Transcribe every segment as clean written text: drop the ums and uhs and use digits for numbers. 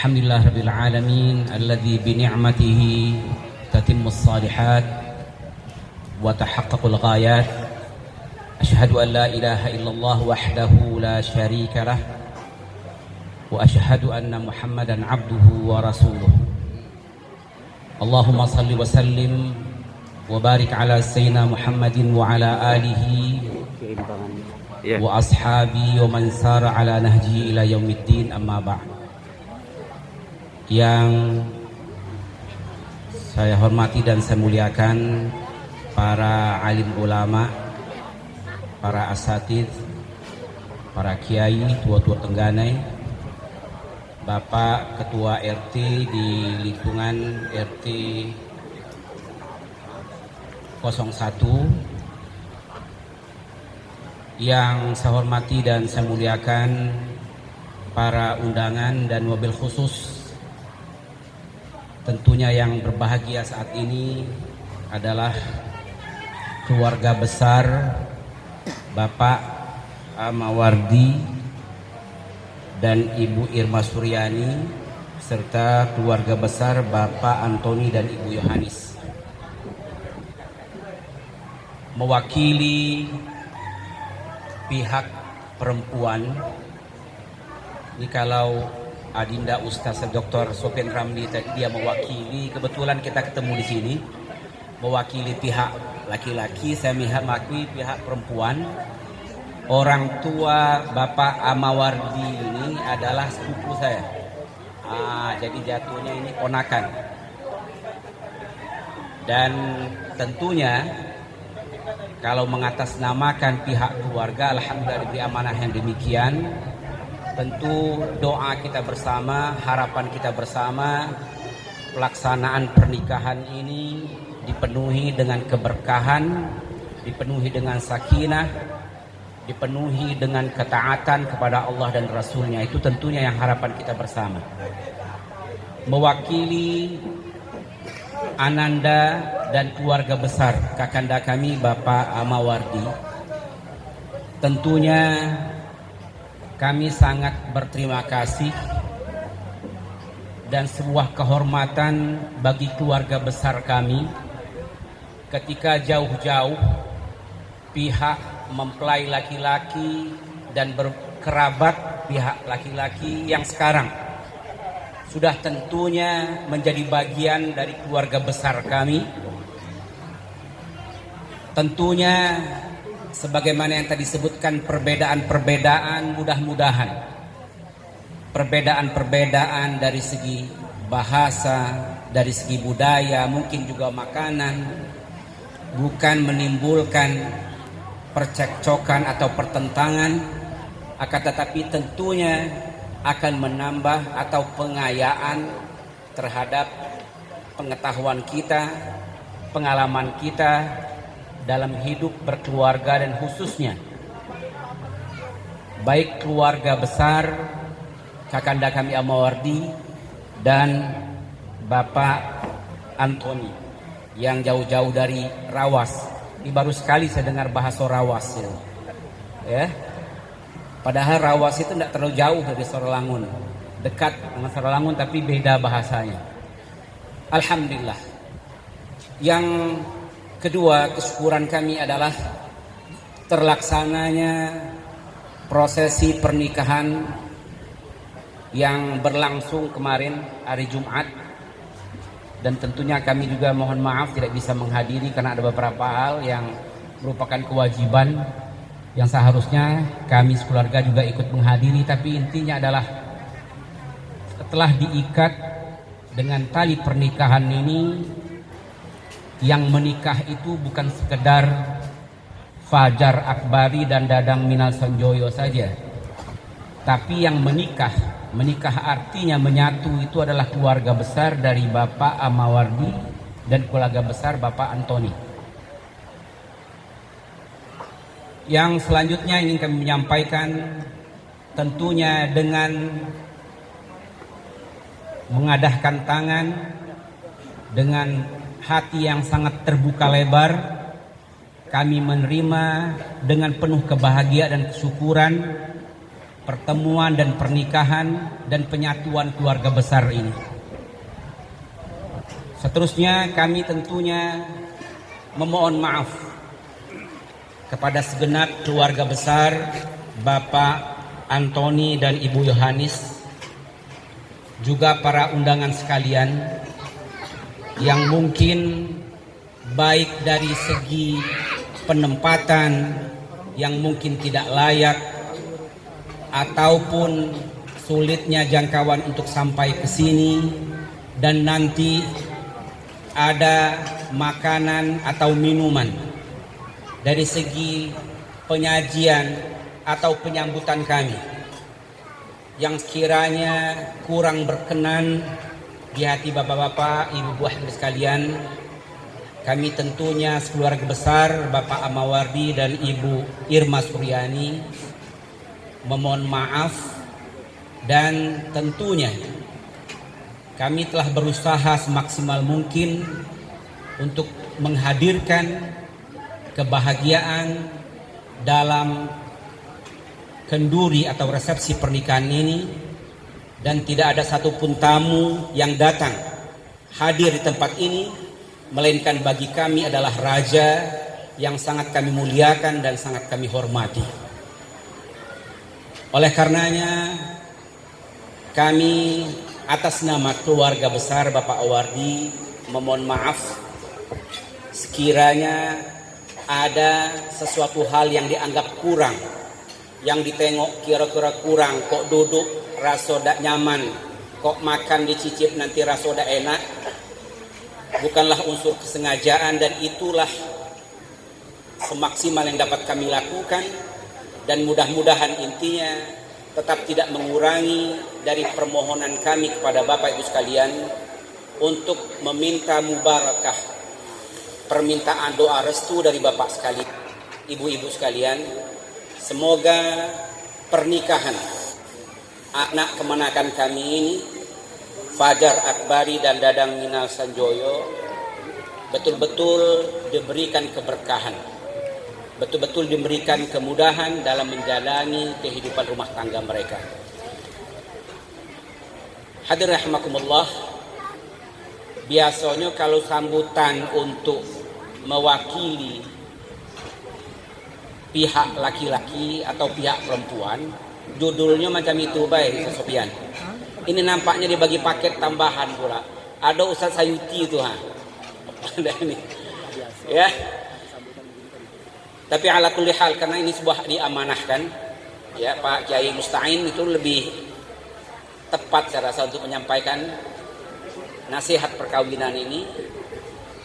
Alhamdulillah Rabbil Alamin alladzi bini'matihi tatimmus salihat wa tahaqqaqul ghayat. Asyhadu an la ilaha illallah wahdahu la syarika lah wa asyhadu anna Muhammadan abduhu wa rasuluh. Allahumma salli wa sallim wa barik ala sayyidina Muhammadin wa ala alihi wa ashabi wa man sara ala nahji ila yaumiddin, amma ba'd. Yang saya hormati dan saya muliakan para alim ulama, para asatidz, para kiai, tua-tua Tengganai, Bapak Ketua RT di lingkungan RT 01, yang saya hormati dan saya muliakan para undangan dan mobil khusus. Tentunya yang berbahagia saat ini adalah keluarga besar Bapak Amawardi dan Ibu Irma Suryani serta keluarga besar Bapak Antoni dan Ibu Yohanis. Mewakili pihak perempuan, ini kalau Adinda Ustaz Dr. Sofyan Ramli tadi dia mewakili, kebetulan kita ketemu di sini, mewakili pihak laki-laki, saya mewakili pihak perempuan. Orang tua Bapak Amawardi ini adalah sepupu saya. Jadi jatuhnya ini ponakan. Dan tentunya kalau mengatasnamakan pihak keluarga, alhamdulillah diberi amanah yang demikian. Tentu doa kita bersama, harapan kita bersama, pelaksanaan pernikahan ini dipenuhi dengan keberkahan, dipenuhi dengan sakinah, dipenuhi dengan ketaatan kepada Allah dan Rasulnya. Itu tentunya yang harapan kita bersama. Mewakili Ananda dan keluarga besar kakanda kami Bapak Amawardi, tentunya kami sangat berterima kasih dan sebuah kehormatan bagi keluarga besar kami ketika jauh-jauh pihak mempelai laki-laki dan berkerabat pihak laki-laki yang sekarang sudah tentunya menjadi bagian dari keluarga besar kami. Tentunya sebagaimana yang tadi disebutkan, perbedaan-perbedaan, mudah-mudahan perbedaan-perbedaan dari segi bahasa, dari segi budaya, mungkin juga makanan, bukan menimbulkan percekcokan atau pertentangan, akan tetapi tentunya akan menambah atau pengayaan terhadap pengetahuan kita, pengalaman kita dalam hidup berkeluarga, dan khususnya baik keluarga besar kakanda kami Amawardi dan Bapak Antoni yang jauh-jauh dari Rawas. Ini baru sekali saya dengar bahasa Rawas ya. Padahal Rawas itu tidak terlalu jauh dari Sorolangun, dekat dengan Sorolangun tapi beda bahasanya. Alhamdulillah. Yang kedua, kesyukuran kami adalah terlaksananya prosesi pernikahan yang berlangsung kemarin hari Jumat, dan tentunya kami juga mohon maaf tidak bisa menghadiri karena ada beberapa hal yang merupakan kewajiban yang seharusnya kami sekeluarga juga ikut menghadiri. Tapi intinya adalah setelah diikat dengan tali pernikahan ini, yang menikah itu bukan sekedar Fajar Akbari dan Dadang Minal Sanjoyo saja, tapi yang menikah artinya menyatu, itu adalah keluarga besar dari Bapak Amawardi dan keluarga besar Bapak Antoni. Yang selanjutnya ingin kami menyampaikan, tentunya dengan mengadahkan tangan dengan hati yang sangat terbuka lebar, kami menerima dengan penuh kebahagiaan dan kesyukuran pertemuan dan pernikahan dan penyatuan keluarga besar ini. Seterusnya kami tentunya memohon maaf kepada segenap keluarga besar Bapak Antoni dan Ibu Yohanis, juga para undangan sekalian yang mungkin baik dari segi penempatan yang mungkin tidak layak ataupun sulitnya jangkauan untuk sampai ke sini, dan nanti ada makanan atau minuman dari segi penyajian atau penyambutan kami yang sekiranya kurang berkenan di hati bapak-bapak, ibu-ibu hadirin sekalian. Kami tentunya sekeluarga besar Bapak Amawardi dan Ibu Irma Suryani memohon maaf, dan tentunya kami telah berusaha semaksimal mungkin untuk menghadirkan kebahagiaan dalam kenduri atau resepsi pernikahan ini, dan tidak ada satupun tamu yang datang hadir di tempat ini, melainkan bagi kami adalah raja yang sangat kami muliakan dan sangat kami hormati. Oleh karenanya kami atas nama keluarga besar Bapak Awardi memohon maaf sekiranya ada sesuatu hal yang dianggap kurang, yang ditengok kira-kira kurang, kok duduk rasa dak nyaman, kok makan dicicip nanti rasa dak enak. Bukanlah unsur kesengajaan, dan itulah semaksimal yang dapat kami lakukan, dan mudah-mudahan intinya tetap tidak mengurangi dari permohonan kami kepada Bapak Ibu sekalian untuk meminta mubarakah, permintaan doa restu dari Bapak sekalian, Ibu-ibu sekalian. Semoga pernikahan anak kemenakan kami ini, Fajar Akbari dan Dadang Minal Sanjoyo, betul-betul diberikan keberkahan, betul-betul diberikan kemudahan dalam menjalani kehidupan rumah tangga mereka. Hadirin rahimakumullah, biasanya kalau sambutan untuk mewakili pihak laki-laki atau pihak perempuan, judulnya macam itu baik, Ustaz Sofian. Ini nampaknya dibagi paket tambahan pula. Ada Ustaz Sayuti itu ada ini. Ya. Tapi ala kulli hal, karena ini sebuah diamanahkan, ya Pak Kiai Musta'in itu lebih tepat saya rasa untuk menyampaikan nasihat perkawinan ini,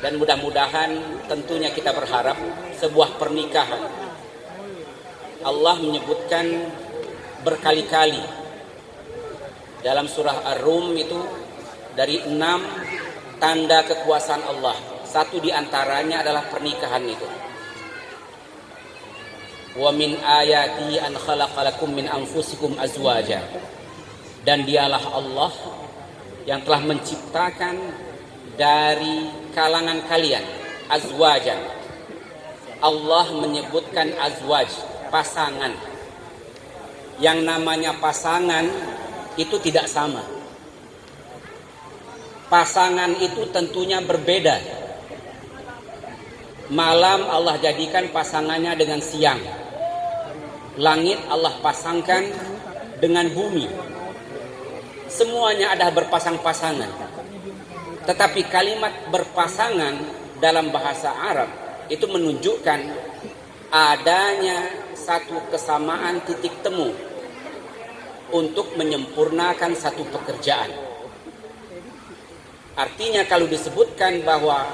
dan mudah-mudahan tentunya kita berharap sebuah pernikahan, Allah menyebutkan berkali-kali dalam surah Ar-Rum itu dari 6 tanda kekuasaan Allah. Satu di antaranya adalah pernikahan itu. Wa min ayati an khalaqalakum min anfusikum azwaja. Dan dialah Allah yang telah menciptakan dari kalangan kalian azwajan. Allah menyebutkan azwaj, pasangan. Yang namanya pasangan itu tidak sama. Pasangan itu tentunya berbeda. Malam Allah jadikan pasangannya dengan siang. Langit Allah pasangkan dengan bumi. Semuanya ada berpasang-pasangan. Tetapi kalimat berpasangan dalam bahasa Arab itu menunjukkan adanya satu kesamaan titik temu untuk menyempurnakan satu pekerjaan. Artinya kalau disebutkan bahwa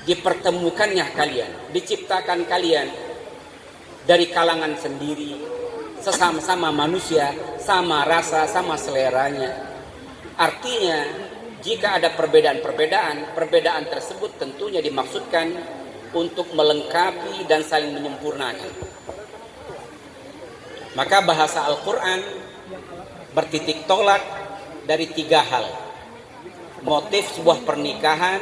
dipertemukannya kalian, diciptakan kalian dari kalangan sendiri, sesama-sama manusia, sama rasa, sama seleranya. Artinya jika ada perbedaan-perbedaan, perbedaan tersebut tentunya dimaksudkan untuk melengkapi dan saling menyempurnakan. Maka bahasa Al-Quran bertitik tolak dari 3 hal. Motif sebuah pernikahan,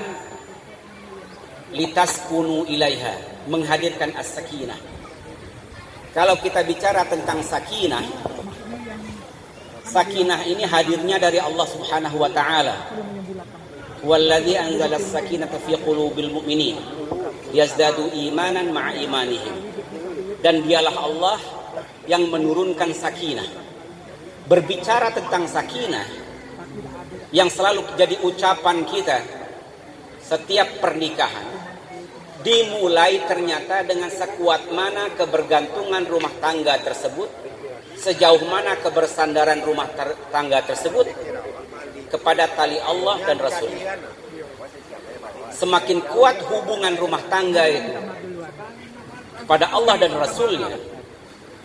litaskunu ilaiha, menghadirkan as-sakinah. Kalau kita bicara tentang sakinah, Sakinah ini hadirnya dari Allah Subhanahu wa taala. Walladzi anzala as-sakinata fi qulubil mu'minin yazdadu imanan ma'a imanihim. Dan dialah Allah yang menurunkan sakinah. Berbicara tentang sakinah yang selalu jadi ucapan kita setiap pernikahan, dimulai ternyata dengan sekuat mana kebergantungan rumah tangga tersebut, sejauh mana kebersandaran rumah tangga tersebut kepada tali Allah dan Rasulnya. Semakin kuat hubungan rumah tangga itu kepada Allah dan Rasulnya,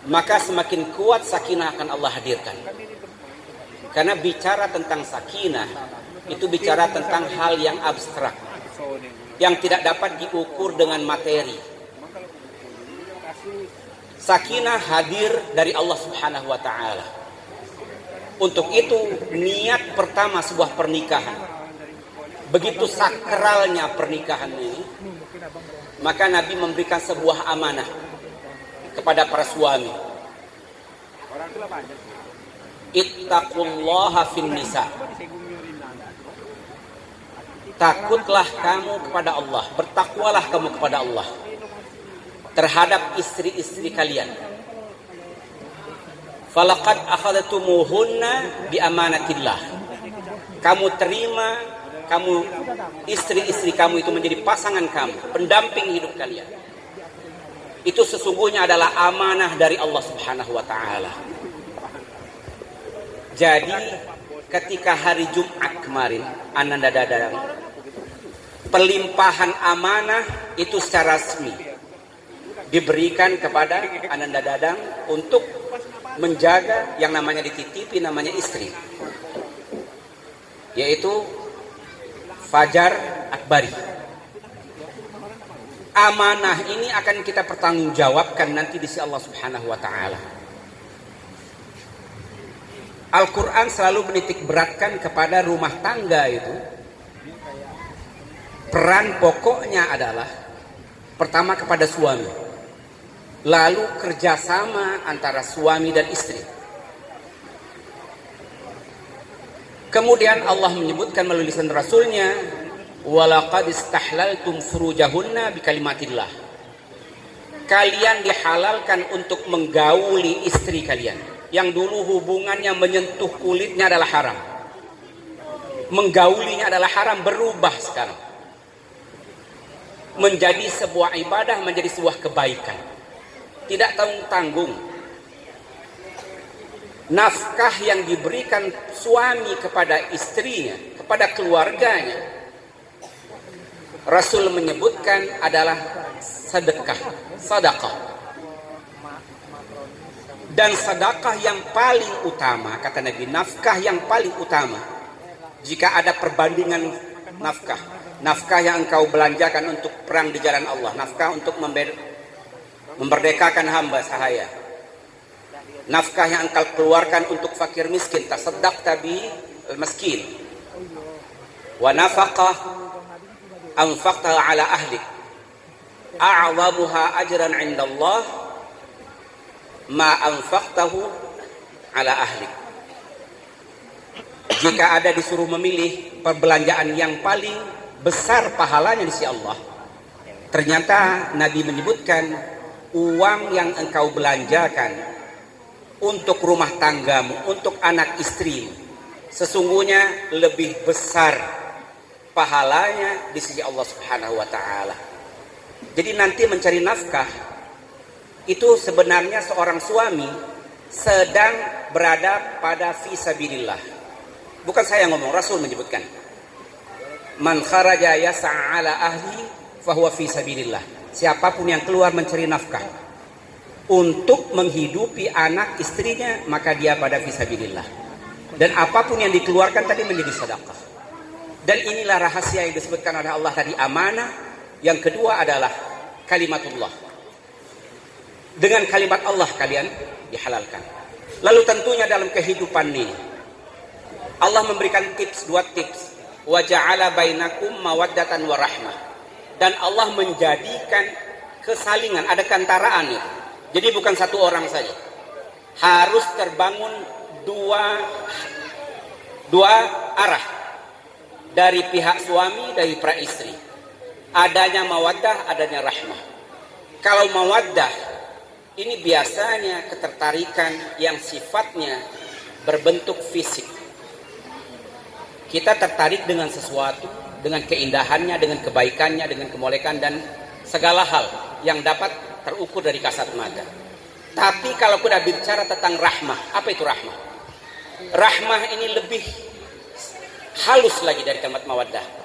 maka semakin kuat sakinah akan Allah hadirkan. Karena bicara tentang sakinah itu bicara tentang hal yang abstrak, yang tidak dapat diukur dengan materi. Sakinah hadir dari Allah Subhanahu wa taala. Untuk itu niat pertama sebuah pernikahan, begitu sakralnya pernikahan ini, maka Nabi memberikan sebuah amanah kepada para suami. Ittaqullaha fin nisa. Takutlah kamu kepada Allah, bertakwalah kamu kepada Allah terhadap istri-istri kalian. Falaqad akhadtumuhunna bi amanatillah. Kamu terima, istri-istri kamu itu menjadi pasangan kamu, pendamping hidup kalian. Itu sesungguhnya adalah amanah dari Allah Subhanahu wa taala. Jadi ketika hari Jumat kemarin, Ananda Dadang, pelimpahan amanah itu secara resmi diberikan kepada Ananda Dadang untuk menjaga yang namanya dititipi, namanya istri, yaitu Fajar Akbari. Amanah ini akan kita pertanggungjawabkan nanti di sisi Allah Subhanahu wa taala. Al-Quran selalu menitik beratkan kepada rumah tangga itu. Peran pokoknya adalah pertama kepada suami, lalu kerjasama antara suami dan istri. Kemudian Allah menyebutkan melalui lisan Rasulnya, walaqad istahlaltum furujahunna bikalimatillah. Kalian dihalalkan untuk menggauli istri kalian. Yang dulu hubungannya menyentuh kulitnya adalah haram, menggaulinya adalah haram, berubah sekarang menjadi sebuah ibadah, menjadi sebuah kebaikan, tidak tanggung-tanggung. Nafkah yang diberikan suami kepada istrinya, kepada keluarganya, Rasul menyebutkan adalah sedekah. Dan sedekah yang paling utama, kata Nabi, nafkah yang paling utama, jika ada perbandingan nafkah yang engkau belanjakan untuk perang di jalan Allah, nafkah untuk memerdekakan hamba sahaya, nafkah yang engkau keluarkan untuk fakir miskin, tasaddaqta bi miskin, wa nafaqah anfaqta ala ahlik, a'zamuha ajran 'inda Allah ma anfaqtahu ala ahlik. Jika ada disuruh memilih perbelanjaan yang paling besar pahalanya di sisi Allah, ternyata Nabi menyebutkan uang yang engkau belanjakan untuk rumah tanggamu, untuk anak istrimu, sesungguhnya lebih besar pahalanya di sisi Allah Subhanahu wa taala. Jadi nanti mencari nafkah itu sebenarnya seorang suami sedang berada pada fisabilillah. Bukan saya ngomong, Rasul menyebutkan, man kharaja yas'a ala ahli fahuwa fisabilillah. Siapapun yang keluar mencari nafkah untuk menghidupi anak istrinya, maka dia pada fisabilillah. Dan apapun yang dikeluarkan tadi menjadi sedekah. Dan inilah rahasia yang disebutkan oleh Allah tadi, amanah. Yang kedua adalah kalimatullah. Dengan kalimat Allah kalian dihalalkan. Lalu tentunya dalam kehidupan ini Allah memberikan dua tips. Wa ja'ala bainakum mawaddatan wa rahmah. Dan Allah menjadikan kesalingan, ada keantaraan itu. Jadi bukan satu orang saja. Harus terbangun dua arah, dari pihak suami, dari para istri. Adanya mawaddah, adanya rahmah. Kalau mawaddah ini biasanya ketertarikan yang sifatnya berbentuk fisik. Kita tertarik dengan sesuatu, dengan keindahannya, dengan kebaikannya, dengan kemolekan dan segala hal yang dapat terukur dari kasat mata. Tapi kalau kita bicara tentang rahmah, apa itu rahmah? Rahmah ini lebih halus lagi dari kalimat mawaddah.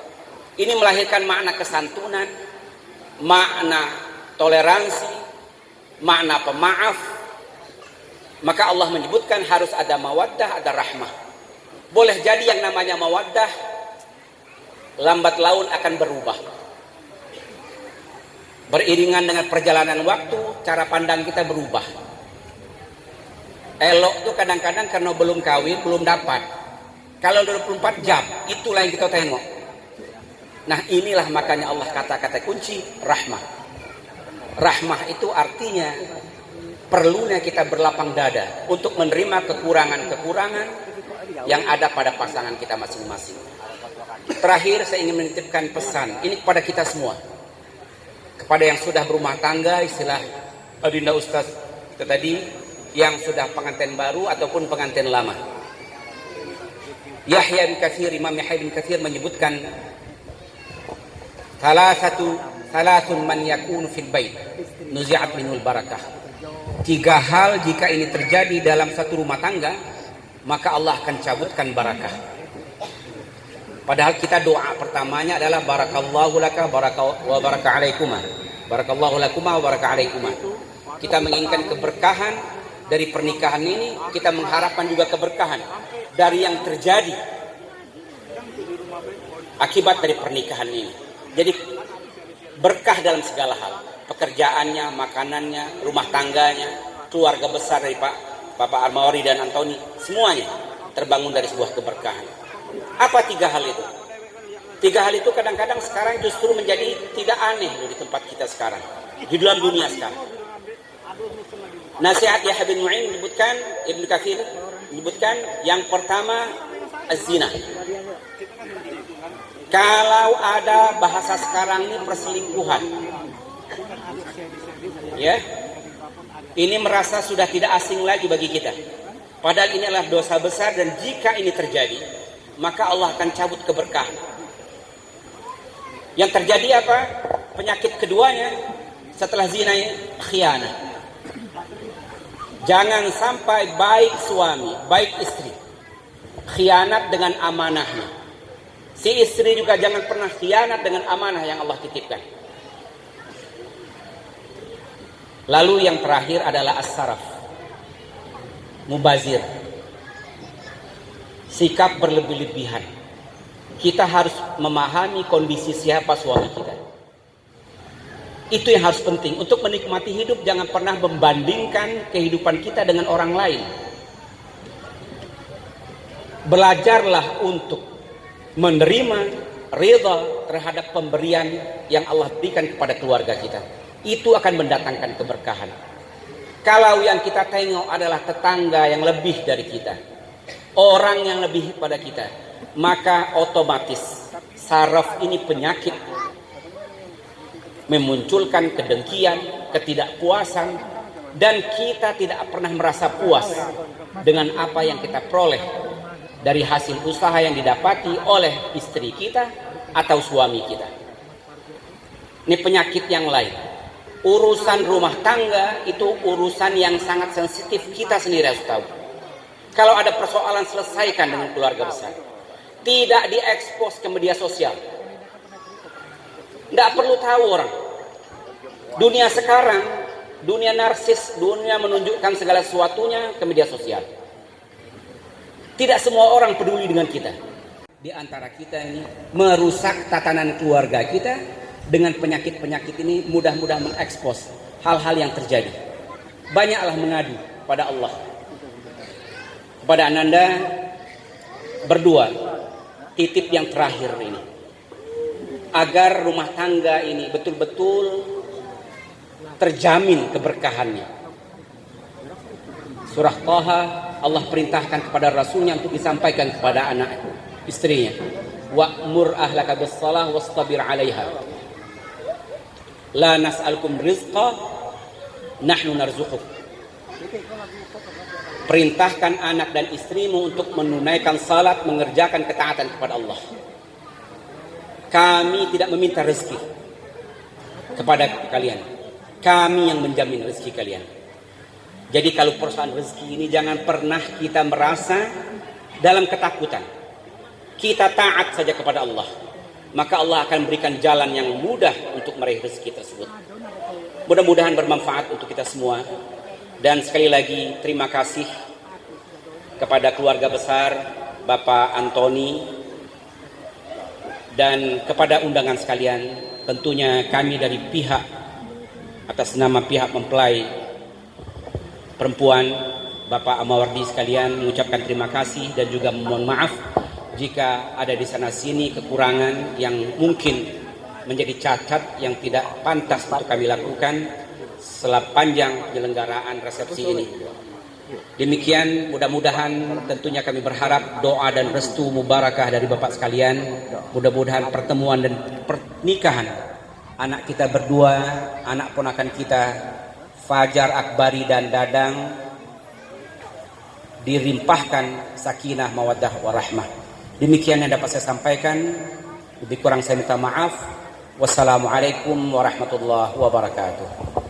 Ini melahirkan makna kesantunan, makna toleransi, makna pemaaf. Maka Allah menyebutkan harus ada mawaddah, ada rahmah. Boleh jadi yang namanya mawaddah lambat laun akan berubah. Beriringan dengan perjalanan waktu, cara pandang kita berubah. Elok tuh kadang-kadang karena belum kawin, belum dapat. Kalau 24 jam, itulah yang kita tengok. Nah inilah makanya Allah kata-kata kunci, rahmah. Rahmah itu artinya perlunya kita berlapang dada untuk menerima kekurangan-kekurangan yang ada pada pasangan kita masing-masing. Terakhir saya ingin menitipkan pesan, ini kepada kita semua. Kepada yang sudah berumah tangga, istilah Adinda Ustaz itu tadi, yang sudah pengantin baru ataupun pengantin lama. Yahya bin Katsir, Imam Yahya bin Katsir menyebutkan Thalathun man yakunu fil bait nuzi'at minul barakah. 3 hal jika ini terjadi dalam satu rumah tangga, maka Allah akan cabutkan barakah. Padahal kita doa pertamanya adalah barakallahu laka wa baraka alaikuma. Barakallahu lakuma wa baraka alaikuma. Kita menginginkan keberkahan dari pernikahan ini, kita mengharapkan juga keberkahan dari yang terjadi akibat dari pernikahan ini. Jadi berkah dalam segala hal, pekerjaannya, makanannya, rumah tangganya, keluarga besar dari Bapak Armawari dan Antoni, semuanya terbangun dari sebuah keberkahan. Apa 3 hal itu? 3 hal itu kadang-kadang sekarang justru menjadi tidak aneh di tempat kita sekarang, di dalam dunia sekarang. Nasihat Yahya bin Mu'in menyebutkan, Ibnu Katsir menyebutkan, yang pertama az-zina. Kalau ada bahasa sekarang ini perselingkuhan, ya, ini merasa sudah tidak asing lagi bagi kita. Padahal ini adalah dosa besar, dan jika ini terjadi, maka Allah akan cabut keberkahan. Yang terjadi apa? Penyakit keduanya setelah zina, khianah. Jangan sampai baik suami, baik istri khianat dengan amanahnya. Si istri juga jangan pernah khianat dengan amanah yang Allah titipkan. Lalu yang terakhir adalah as-saraf, mubazir, sikap berlebih-lebihan. Kita harus memahami kondisi siapa suami kita. Itu yang harus penting. Untuk menikmati hidup, jangan pernah membandingkan kehidupan kita dengan orang lain. Belajarlah untuk menerima ridha terhadap pemberian yang Allah berikan kepada keluarga kita. Itu akan mendatangkan keberkahan. Kalau yang kita tengok adalah tetangga yang lebih dari kita, orang yang lebih pada kita, maka otomatis saraf ini penyakit, memunculkan kedengkian, ketidakpuasan, dan kita tidak pernah merasa puas dengan apa yang kita peroleh dari hasil usaha yang didapati oleh istri kita atau suami kita. Ini penyakit yang lain. Urusan rumah tangga itu urusan yang sangat sensitif, kita sendiri harus tahu. Kalau ada persoalan, selesaikan dengan keluarga besar. Tidak diekspos ke media sosial. Tidak perlu tahu orang. Dunia sekarang, dunia narsis, dunia menunjukkan segala sesuatunya ke media sosial. Tidak semua orang peduli dengan kita. Di antara kita ini merusak tatanan keluarga kita dengan penyakit-penyakit ini, mudah-mudah mengekspos hal-hal yang terjadi. Banyaklah mengadu pada Allah. Kepada Ananda berdua, titip yang terakhir ini, agar rumah tangga ini betul-betul terjamin keberkahannya. Surah Taha Allah perintahkan kepada Rasulnya untuk disampaikan kepada anak istrinya. Wa'mur ahlaka bis-shalah wastabir 'alaiha. La nas'alukum rizqa, nahnu narzuquk. Perintahkan anak dan istrimu untuk menunaikan salat, mengerjakan ketaatan kepada Allah. Kami tidak meminta rezeki kepada kalian. Kami yang menjamin rezeki kalian. Jadi kalau persoalan rezeki ini jangan pernah kita merasa dalam ketakutan. Kita taat saja kepada Allah. Maka Allah akan berikan jalan yang mudah untuk meraih rezeki tersebut. Mudah-mudahan bermanfaat untuk kita semua. Dan sekali lagi terima kasih kepada keluarga besar Bapak Antoni dan kepada undangan sekalian. Tentunya kami dari pihak atas nama pihak mempelai perempuan Bapak Amawardi sekalian mengucapkan terima kasih dan juga mohon maaf jika ada di sana sini kekurangan yang mungkin menjadi cacat yang tidak pantas untuk kami lakukan sepanjang penyelenggaraan resepsi ini. Demikian, mudah-mudahan tentunya kami berharap doa dan restu mubarakah dari Bapak sekalian. Mudah-mudahan pertemuan dan pernikahan anak kita berdua, anak ponakan kita Fajar, Akbari dan Dadang dilimpahkan sakinah, mawaddah, warahmah. Demikian yang dapat saya sampaikan. Lebih kurang saya minta maaf. Wassalamualaikum warahmatullahi wabarakatuh.